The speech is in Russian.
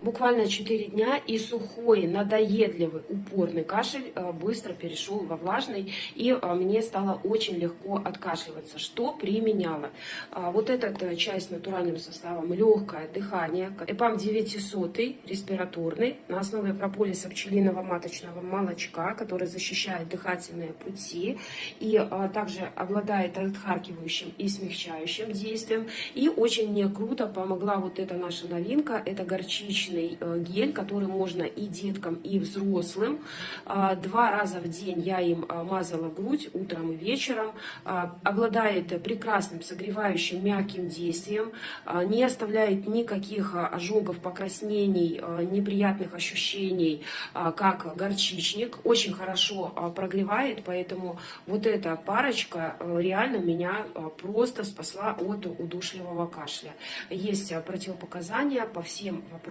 Буквально 4 дня, и сухой, надоедливый, упорный кашель быстро перешел во влажный, и мне стало очень легко откашливаться. Что применяла? Вот эта чай с натуральным составом, легкое дыхание, ЭПАМ 900, респираторный, на основе прополиса пчелиного маточного молочка, который защищает дыхательные пути, и также обладает отхаркивающим и смягчающим действием. И очень мне круто помогла вот эта наша новинка, это горчичный гель, который можно и деткам, и взрослым. 2 раза в день я им мазала грудь утром и вечером. Обладает прекрасным согревающим мягким действием, не оставляет никаких ожогов, покраснений, неприятных ощущений, как горчичник. Очень хорошо прогревает, поэтому вот эта парочка реально меня просто спасла от удушливого кашля. Есть противопоказания по всем вопросам.